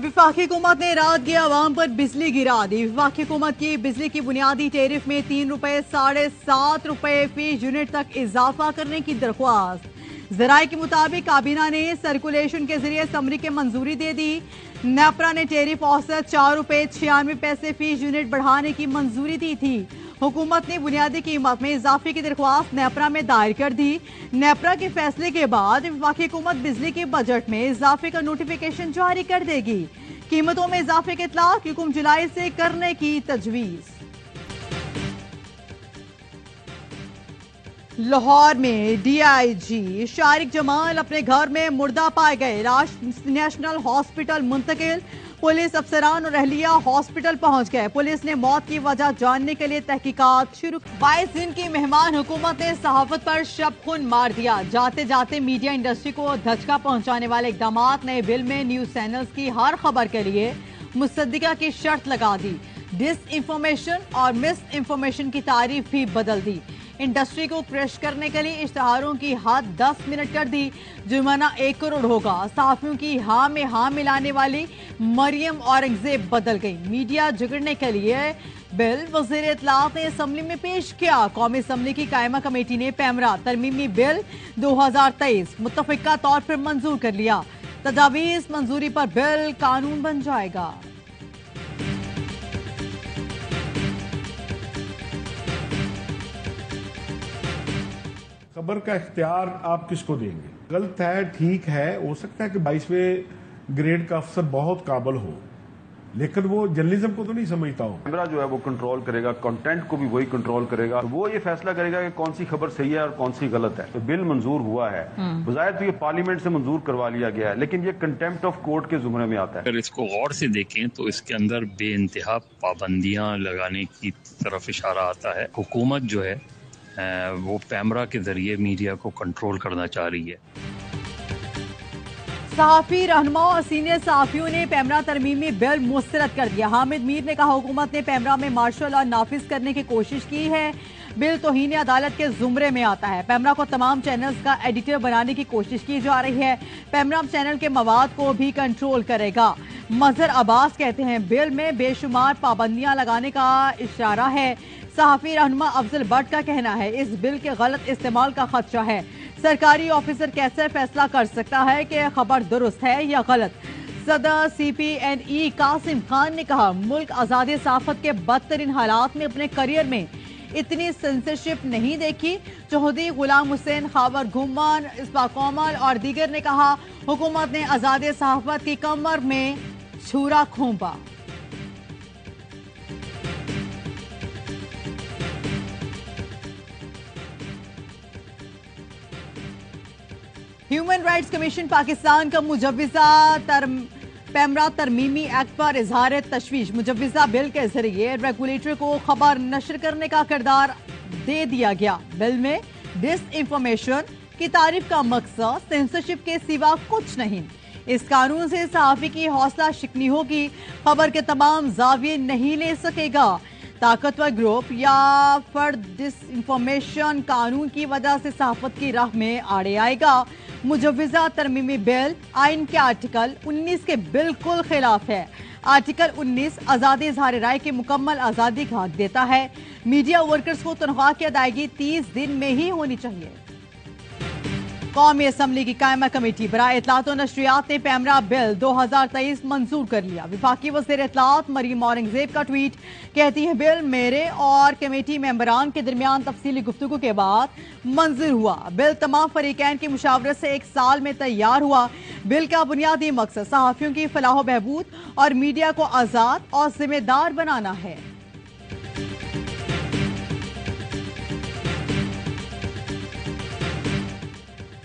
वफाकी हुकूमत ने रात के आवाम पर बिजली गिरा दी। वफाकी हुकूमत की बिजली की बुनियादी टेरिफ में 3 रुपए 7.5 रुपए फी यूनिट तक इजाफा करने की दरख्वास्त। जराये के मुताबिक काबीना ने सर्कुलेशन के जरिए समरी के मंजूरी दे दी। नेपरा ने टेरिफ औसत 4 रुपए 96 पैसे फी यूनिट बढ़ाने की मंजूरी दी थी। हुकूमत ने बुनियादी कीमत में इजाफे की दरख्वास्त नेपरा में दायर कर दी। नेपरा के फैसले के बाद वफाकी हुकूमत बिजली के बजट में इजाफे का नोटिफिकेशन जारी कर देगी। कीमतों में इजाफे के इतलाक हुकुम जुलाई से करने की तजवीज। लाहौर में डीआईजी शारिक जमाल अपने घर में मुर्दा पाए गए। नेशनल हॉस्पिटल मुंतकिल। पुलिस अफसरान और अहलिया हॉस्पिटल पहुंच गए। पुलिस ने मौत की वजह जानने के लिए तहकीकात शुरू। 22 दिन की मेहमान हुकूमत ने सहाफत पर शब खून मार दिया। जाते जाते मीडिया इंडस्ट्री को धचका पहुंचाने वाले इकदाम। नए बिल में न्यूज चैनल्स की हर खबर के लिए मुसद्दिका की शर्त लगा दी। डिस इंफॉर्मेशन और मिस इंफॉर्मेशन की तारीफ भी बदल दी। इंडस्ट्री को क्रश करने के लिए इश्तहारों की हद 10 मिनट कर दी। जुर्माना 1 करोड़ होगा। सहाफियों की हाँ में हाँ मिलाने वाली मरियम औरंगजेब बदल गई। मीडिया झगड़ने के लिए बिल वज़ीर इत्तलात ने असम्बली में पेश किया। कौमी असम्बली की कायमा कमेटी ने पैमरा तरमीमी बिल 2023 मुत्तफ़िका तौर पर मंजूर कर लिया। तजावीज़ मंजूरी पर बिल कानून बन जाएगा। खबर का इख्तियार आप किसको देंगे? गलत है, ठीक है, हो सकता है कि 22वें ग्रेड का अफसर बहुत काबिल हो, लेकिन वो जर्नलिज्म को तो नहीं समझता हो। कैमरा जो है वो कंट्रोल करेगा, कंटेंट को भी वही कंट्रोल करेगा। वो ये फैसला करेगा कि कौन सी खबर सही है और कौन सी गलत है। तो बिल मंजूर हुआ है, बज़ाहिर तो ये पार्लियामेंट से मंजूर करवा लिया गया है, लेकिन ये कंटेम्प्ट ऑफ कोर्ट के जुमरे में आता है। अगर इसको गौर से देखें तो इसके अंदर बेइंतहा पाबंदियां लगाने की तरफ इशारा आता है। हुकूमत जो है वो पैमरा के जरिए मीडिया को कंट्रोल करना चाह रही है। सहाफी रहनुमा और सीनियर सहाफियों ने पैमरा तरमीमी बिल मुस्तरद कर दिया। हामिद मीर ने कहा हुकूमत ने पैमरा में मार्शल लॉ नाफिज करने की कोशिश की है। बिल तौहीन अदालत के जुमरे में आता है। पैमरा को तमाम चैनल्स का एडिटर बनाने की कोशिश की जा रही है। पैमरा चैनल के मवाद को भी कंट्रोल करेगा। मजहर अब्बास कहते हैं बिल में बेशुमार पाबंदियां लगाने का इशारा है। सहाफी रहनुमा अफजल भट्ट का कहना है इस बिल के गलत इस्तेमाल का खदशा है। सरकारी ऑफिसर कैसे फैसला कर सकता है कि खबर दुरुस्त है या गलत? सदर CPNE कासिम खान ने कहा मुल्क आज़ादी सहाफत के बदतरीन हालात में अपने करियर में इतनी सेंसरशिप नहीं देखी। चौधरी गुलाम हुसैन, खावर घुमान, इसबा कोमल और दीगर ने कहा हुकूमत ने आज़ादी सहाफत की कमर में छुरा खोंपा। ह्यूमन राइट्स कमीशन पाकिस्तान का मुजव्विजा पैमरा तरमीमी एक्ट पर इजहार तशवीश। मुजव्विजा बिल के जरिए रेगुलेटर को खबर नशर करने का किरदार दे दिया गया। बिल में डिस इंफॉर्मेशन की तारीफ का मकसद सेंसरशिप के सिवा कुछ नहीं। इस कानून से सहाफी की हौसला शिकनी होगी। खबर के तमाम जाविये नहीं ले सकेगा। ताकतवर ग्रुप या फर्द डिस इंफॉर्मेशन कानून की वजह से सहाफत की राह में आड़े आएगा। मुजव्विजा तरमीमी बिल आइन के आर्टिकल 19 के बिल्कुल खिलाफ है। आर्टिकल 19 आज़ादी इज़हार राय की मुकम्मल आज़ादी का हक देता है। मीडिया वर्कर्स को तनख्वाह की अदायगी 30 दिन में ही होनी चाहिए। कौमी असम्बली की कायमा कमेटी बराए इत्तलात और नशरियात ने पैमरा बिल 2023 मंजूर कर लिया। विफाकी वज़ीर इत्तलात मरियम औरंगजेब का ट्वीट। कहती है बिल मेरे और कमेटी मेंबरान के दरमियान तफसीली गुफ्तगू के बाद मंजूर हुआ। बिल तमाम फरीकैन की मुशावरत से 1 साल में तैयार हुआ। बिल का बुनियादी मकसद सहाफियों की फलाह बहबूद और मीडिया को आज़ाद और जिम्मेदार बनाना है।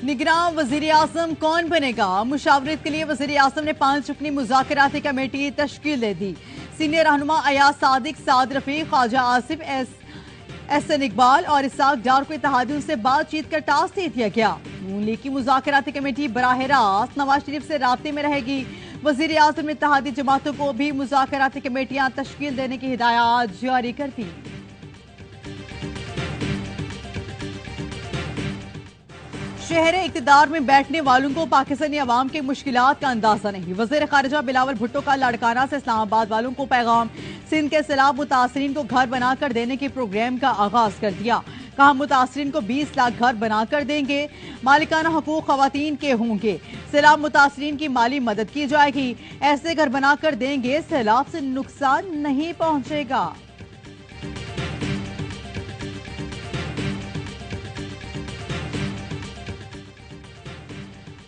निगरान वज़ीर आज़म कौन बनेगा? मुशावरत के लिए वज़ीर आज़म ने 5 रुकनी मुज़ाकराती कमेटी तश्कील दे दी। सीनियर रहनुमा अयाज सादिक, साद रफीक, ख्वाजा आसिफ, एहसन इकबाल और इसाक डार को इत्तेहादियों से बातचीत का टास्क दे दिया गया। नून लीग की मुज़ाकराती कमेटी बराह रास्त नवाज शरीफ से राब्ते में रहेगी। वज़ीर आज़म ने इत्तेहादी जमातों को भी मुज़ाकराती कमेटियां तश्कील देने की हिदायत जारी कर दी। شہر اقتدار میں بیٹھنے والوں کو پاکستانی عوام کی مشکلات کا اندازہ نہیں. وزیر خارجہ بلاول بھٹو کا لاڑکانہ سے اسلام آباد والوں کو پیغام. سندھ کے سیلاب متاثرین کو گھر بنا کر دینے کے پروگرام کا آغاز کر دیا. کہا متاثرین کو 20 لاکھ گھر بنا کر دیں گے. مالکانہ حقوق خواتین کے ہوں گے. سیلاب متاثرین کی مالی مدد کی جائے گی. ایسے گھر بنا کر دیں گے سیلاب سے نقصان نہیں پہنچے گا.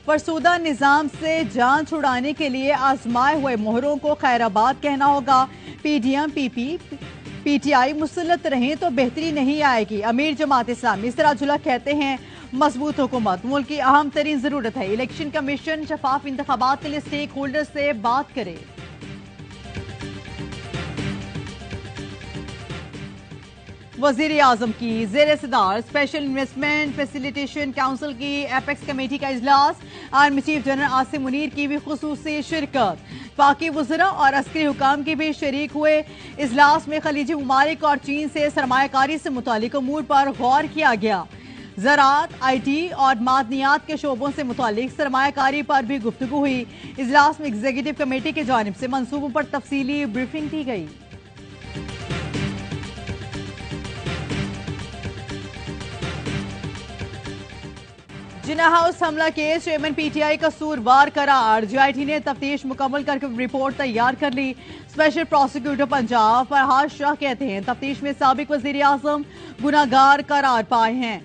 فرسودہ نظام سے جان چھڑانے کے لیے آزمائے ہوئے مہروں کو خیر آباد کہنا ہوگا. P D M P T I مسلط رہیں تو بہتری نہیں آئے گی. امیر جماعت اسلامی سراج الحق کہتے ہیں مضبوط حکومت ملک کی اہم ترین ضرورت ہے. الیکشن کمیشن شفاف انتخابات کے لیے سٹیک ہولڈر سے بات کرے. وزیر اعظم کی زیر صدر اسپیشل انویسٹمنٹ فیسیلیٹیشن کونسل کی ایپیکس کمیٹی کا اجلاس. Army chief general Asim Munir کی بھی خصوصی شرکت. وفاقی وزراء اور عسکری حکام کی بھی شریک ہوئے. اجلاس میں خلیجی ممالک اور چین سے سرمایہ کاری سے متعلق امور پر غور کیا گیا. زراعت آئی ٹی اور معدنیات کے شعبوں سے متعلق سرمایہ کاری پر بھی گفتگو ہوئی. اجلاس میں ایگزیکٹو کمیٹی کی جانب سے منصوبوں پر تفصیلی بریفنگ دی گئی. جناح ہاؤس حملہ case chairman P T I قصوروار قرار. جی آئی ٹی نے تفتیش مکمل کر کے رپورٹ تیار کر لی. اسپیشل پروسیکیوٹر پنجاب فرحاد شاہ کہتے ہیں تفتیش میں سابق وزیر اعظم گناہگار قرار پائے ہیں.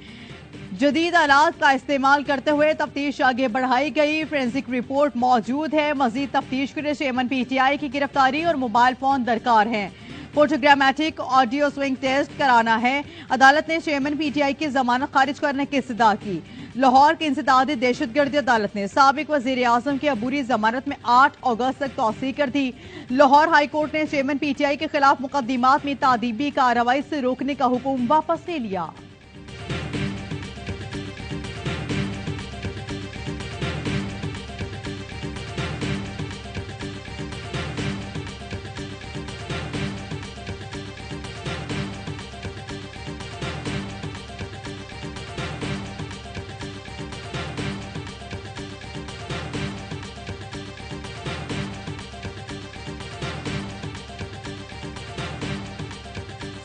جدید آلات کا استعمال کرتے ہوئے تفتیش آگے بڑھائی گئی. فورینسک رپورٹ موجود ہے. مزید تفتیش کے لیے چیئرمین پی ٹی آئی کی گرفتاری اور موبائل فون درکار ہیں. فوٹوگرامیٹک آڈیو سوئنگ ٹیسٹ کرانا ہے. عدالت نے چیئرمین پی ٹی آئی کی ضمانت خارج کرنے کی استدعا کی. لاہور کی انسدادی دہشت گردی عدالت نے سابق وزیر اعظم کی عبوری ضمانت میں 8 اگست تک توسیع کر دی. لاہور ہائی کورٹ نے چیئرمین پی ٹی آئی کے خلاف مقدمات میں تعدیبی کارروائی سے روکنے کا حکم واپس لے لیا.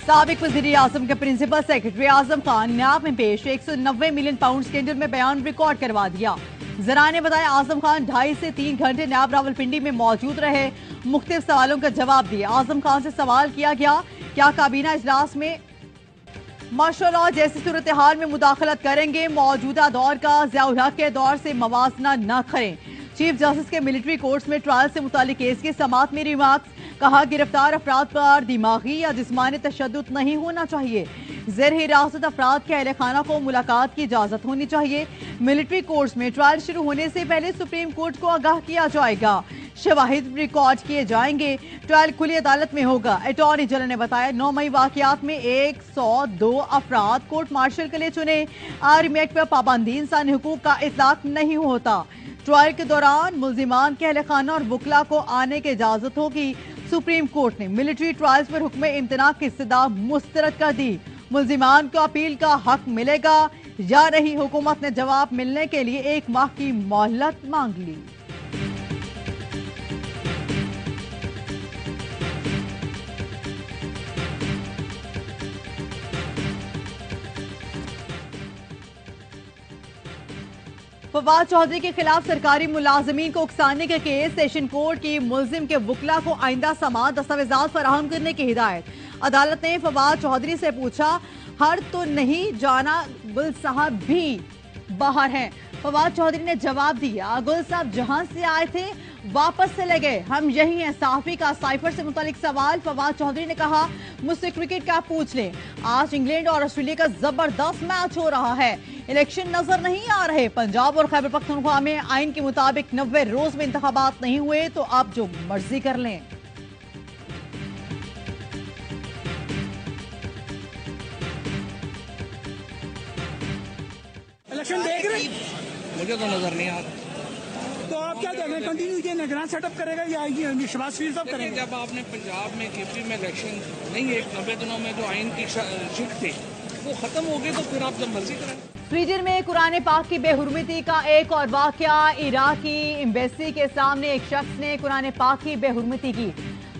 سابق وزیر اعظم کے پرنسپل سیکرٹری اعظم خان نیاب میں پیش 190 ملین پاؤنڈ اسکینڈل میں بیان ریکارڈ کروا دیا. ذرائع نے بتایا اعظم خان 2.5 سے 3 گھنٹے نیاب راولپنڈی میں موجود رہے. مختلف سوالوں کا جواب دیا. اعظم خان سے سوال کیا گیا کیا کابینہ اجلاس میں مارشل لاء جیسی صورتحال میں مداخلت کریں گے. موجودہ دور کا ضیاء الحق کے دور سے موازنہ نہ کریں. چیف جسٹس کے ملٹری کورٹس میں ٹرائل سے متعلق کیس کی سماعت میں ریمارکس. کہا گرفتار افراد پر دماغی یا جسمانی تشدد نہیں ہونا چاہیے. زیر حراست افراد کے اہل خانہ کو ملاقات کی اجازت ہونی چاہیے. ملٹری کورٹس میں ٹرائل شروع ہونے سے پہلے سپریم کورٹ کو آگاہ کیا جائے گا. شواہد ریکارڈ کیے جائیں گے. ٹرائل کھلی عدالت میں ہوگا. اٹارنی جنرل نے بتایا 9 مئی واقعات میں 102 افراد کورٹ مارشل کے لیے چنے. آرمی ایکٹ پر پابندی انسانی حقوق کا اطلاق نہیں ہوتا. ٹرائل کے دوران ملزمان کے اہل خانہ اور وکلا کو آنے کی اجازت ہوگی. سپریم کورٹ نے ملٹری ٹرائلز پر حکم امتناع کی استدعا مسترد کر دی. ملزمان کو اپیل کا حق ملے گا یا نہیں. حکومت نے جواب ملنے کے لیے 1 ماہ کی مہلت مانگ لی. فواد چودھری کے خلاف سرکاری ملازمین کو اکسانے کے کیس. سیشن کورٹ کی ملزم کے وکلا کو آئندہ سماعت دستاویزات فراہم کرنے کی ہدایت. عدالت نے فواد چودھری سے پوچھا ہر تو نہیں جانا گل صاحب بھی باہر ہیں. فواد چودھری نے جواب دیا گل صاحب جہاں سے آئے تھے واپس چلے گئے. ہم یہی ہیں. صحافی کا سائفر سے متعلق سوال. فواد چودھری نے کہا مجھ سے کرکٹ کا پوچھ لیں. آج انگلینڈ اور آسٹریلیا کا زبردست میچ ہو رہا ہے. الیکشن نظر نہیں آ رہے. پنجاب اور خیبر پختونخوا میں آئین کے مطابق 90 روز میں انتخابات نہیں ہوئے تو آپ جو مرضی کر لیں. الیکشن دیکھ رہے مجھے تو نظر نہیں آتا. تو آپ کیا دیکھ رہے ہیں کنٹینیو یہ نگران سیٹ اپ کرے گا یا شہباز شریف صاحب کریں گے؟ جب آپ نے پنجاب میں کے پی میں الیکشن نہیں 90 دنوں میں جو آئین کی شک تھی वो खत्म हो गई तो फिर आप जब मर्जी करें। स्वीडन में कुरान पाक की बेहुरमती का एक और वाकया। इराकी एम्बेसी के सामने एक शख्स ने कुरान पाक की बेहुरमती की।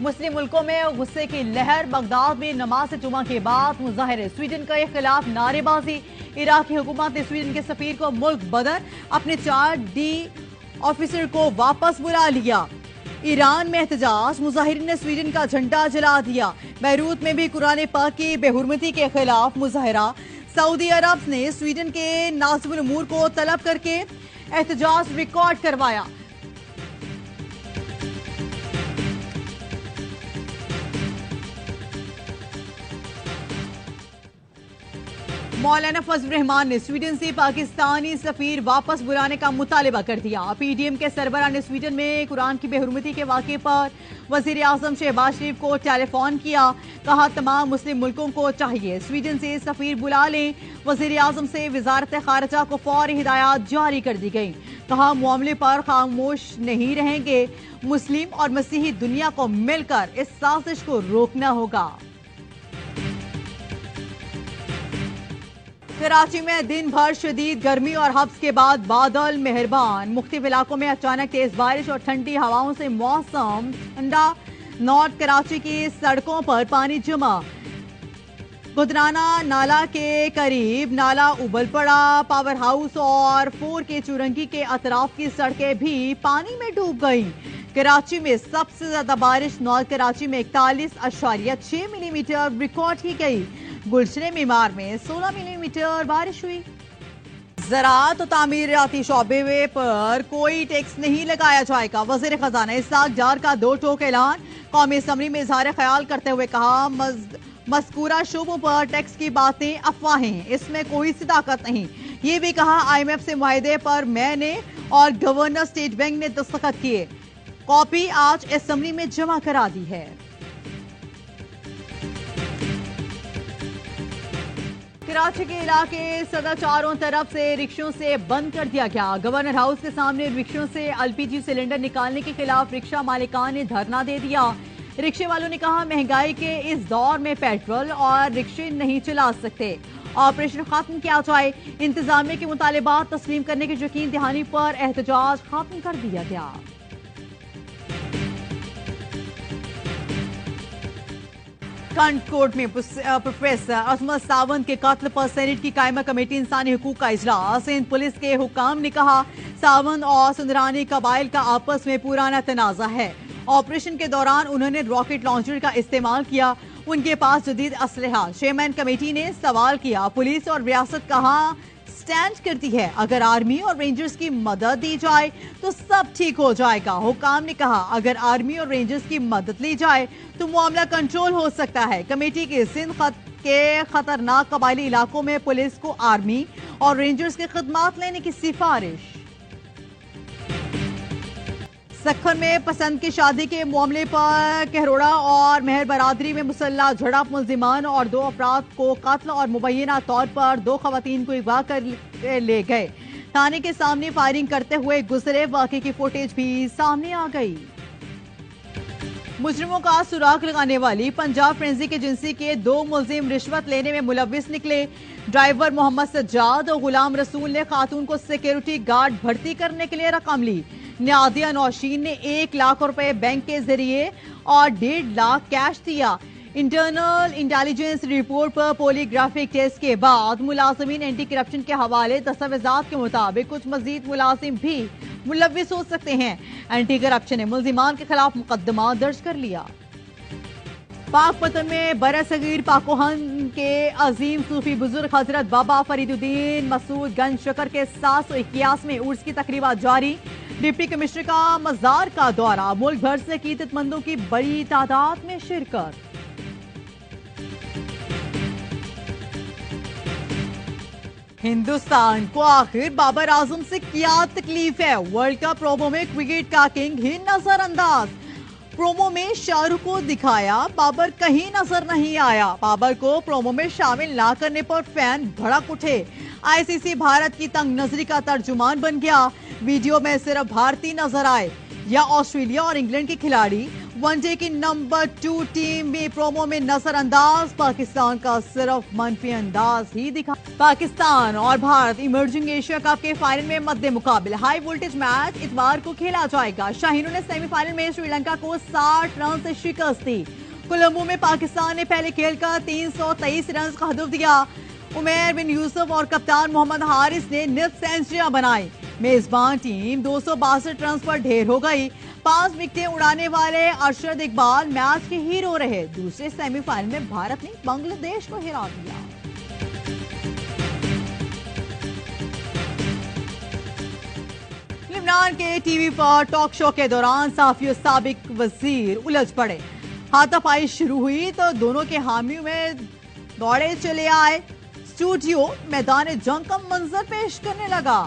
मुस्लिम मुल्कों में गुस्से की लहर। बगदाद में नमाज जुमा के बाद मुजाहिरे, स्वीडन के खिलाफ नारेबाजी। इराकी हुकूमत ने स्वीडन के सफीर को मुल्क बदर, अपने 4D ऑफिसर को वापस बुला लिया। ईरान में एहतजाज, मुजाहिरीन ने स्वीडन का झंडा जला दिया। बैरूत में भी कुरान पाक की बेहुरमती के खिलाफ मुजाहिरा। सऊदी अरब ने स्वीडन के नासिबुल उमूर को तलब करके एहतजाज रिकॉर्ड करवाया। मौलाना फजल रहमान ने स्वीडन से पाकिस्तानी सफीर वापस बुलाने का मुतालबा कर दिया। PDM के सरबराह ने स्वीडन में कुरान की बेहुरमती के वाक़े पर वज़ीर आज़म शहबाज शरीफ को टेलीफोन किया। कहा तमाम मुस्लिम मुल्कों को चाहिए स्वीडन से सफीर बुला लें। वज़ीर आज़म से वज़ारत खारजा को फौरी हिदायत जारी कर दी गई। कहा मामले पर खामोश नहीं रहेंगे। मुस्लिम और मसीही दुनिया को मिलकर इस साजिश को रोकना होगा। कराची में दिन भर शदीद गर्मी और हब्स के बाद बादल मेहरबान। मुख्तलिफ इलाकों में अचानक तेज बारिश और ठंडी हवाओं से मौसम ठंडा। नॉर्थ कराची की सड़कों पर पानी जमा। गुदराना नाला के करीब नाला उबल पड़ा। पावर हाउस और 4 के चुरंगी के अतराफ की सड़कें भी पानी में डूब गईं। कराची में सबसे ज्यादा बारिश नॉर्थ कराची में 41.6 मिलीमीटर रिकॉर्ड की गई। गुलशने मीमार में 16 मिलीमीटर बारिश हुई। ज़राअत और तामीराती शोबे पर कोई टैक्स नहीं लगाया जाएगा। वज़ीर खजाना इसहाक डार का 2 टोक ऐलान। कौमी असम्बली में इजहार ख्याल करते हुए कहा मज़कूरा शोबों पर टैक्स की बातें अफवाहें, इसमें कोई सदाकत नहीं। ये भी कहा IMF से मुआहदे पर मैंने और गवर्नर स्टेट बैंक ने दस्तखत किए। कॉपी आज असेंबली में जमा करा दी है। कराची के इलाके सदा चारों तरफ से रिक्शों से बंद कर दिया गया। गवर्नर हाउस के सामने रिक्शों से LPG सिलेंडर निकालने के खिलाफ रिक्शा मालिकान ने धरना दे दिया। रिक्शे वालों ने कहा महंगाई के इस दौर में पेट्रोल और रिक्शे नहीं चला सकते। ऑपरेशन खत्म किया जाए। इंतजामिया के मुतालिबात तस्लीम करने की यकीन दहानी पर एहतजाज खत्म कर दिया गया। कोर्ट में प्रोफेसर अजमत सावंत के कत्ल पर सेनेट की कायमा कमेटी इंसानी हुकूक का इजलास। सिंध पुलिस के हुकाम ने कहा सावंत और सुंदरानी कबाइल का आपस में पुराना तनाजा है। ऑपरेशन के दौरान उन्होंने रॉकेट लॉन्चर का इस्तेमाल किया। उनके पास जदीद असलहा। चेयरमैन कमेटी ने सवाल किया पुलिस और रियासत कहाँ स्टैंड करती है। अगर आर्मी और रेंजर्स की मदद दी जाए तो सब ठीक हो जाएगा। हुकाम ने कहा अगर आर्मी और रेंजर्स की मदद ली जाए तो मामला कंट्रोल हो सकता है। कमेटी के सिंध के खतरनाक कबायली इलाकों में पुलिस को आर्मी और रेंजर्स की खिदमत लेने की सिफारिश। सखर में पसंद की शादी के मामले पर कहरोड़ा और मेहर बरादरी में मुसल्ला झड़प। मुल्जिमान और 2 अफराद को कत्ल और मुबैना तौर पर 2 खवातीन को अगवा कर ले गए। थाने के सामने फायरिंग करते हुए गुजरे। वाक़े की फुटेज भी सामने आ गई। मुजरिमों का सुराग लगाने वाली पंजाब फ्रेंसिक एजेंसी के 2 मुलजिम रिश्वत लेने में मुलविस निकले। ड्राइवर मोहम्मद सज्जाद और गुलाम रसूल ने खातून को सिक्योरिटी गार्ड भर्ती करने के लिए रकम ली। नादिया नौशीन ने 1 लाख रुपए बैंक के जरिए और 1.5 लाख कैश दिया। इंटरनल इंटेलिजेंस रिपोर्ट पर पॉलीग्राफिक टेस्ट के बाद मुलाजिमीन एंटी करप्शन के हवाले दस्तावेजात के मुताबिक कुछ मजीद मुलाजिम भी मुलविस हो सकते हैं। एंटी करप्शन ने मुल्जिमान के खिलाफ मुकदमा दर्ज कर लिया। पाकपतन में बरसगीर पाकोहन के अजीम सूफी बुजुर्ग हजरत बाबा फरीदुद्दीन मसूद गंज शकर के 781वें उर्स की तकरीबा जारी। डिप्टी कमिश्नर का मजार का दौरा। मुल्क भर से अकीदतमंदों की बड़ी तादाद में शिरकत। हिंदुस्तान को आखिर बाबर आजम से क्या तकलीफ है? वर्ल्ड कप प्रोमो में क्रिकेट का किंग ही नजरअंदाज। प्रोमो में शाहरुख को दिखाया, बाबर कहीं नजर नहीं आया। बाबर को प्रोमो में शामिल ना करने पर फैन भड़क उठे। ICC भारत की तंग नजरी का तर्जुमान बन गया। वीडियो में सिर्फ भारतीय नजर आए या ऑस्ट्रेलिया और इंग्लैंड के खिलाड़ी। वन डे की नंबर 2 टीम भी प्रोमो में नजर अंदाज, पाकिस्तान का सिर्फ मनफी अंदाज ही दिखा। पाकिस्तान और भारत इमर्जिंग एशिया कप के फाइनल में मद्दे मुकाबले, हाई वोल्टेज मैच इतवार को खेला जाएगा। शाहीनों ने सेमीफाइनल में श्रीलंका को 60 रन से शिकस्त दी। कोलंबो में पाकिस्तान ने पहले खेल का 323 रन का हदफ दिया। उमैर बिन यूसुफ और कप्तान मोहम्मद हारिस ने निफ सेंचुरियां बनाई। मेजबान टीम 262 रन पर ढेर हो गई। 5 विकेटें उड़ाने वाले अरशद इकबाल मैच के हीरो रहे। दूसरे सेमीफाइनल में भारत ने बांग्लादेश को हरा दिया। लेबनान के टीवी पर टॉक शो के दौरान साफी और साबिक वजीर उलझ पड़े। हाथापाई शुरू हुई तो दोनों के हामियों में दौड़े चले आए। स्टूडियो मैदान जंग का मंजर पेश करने लगा।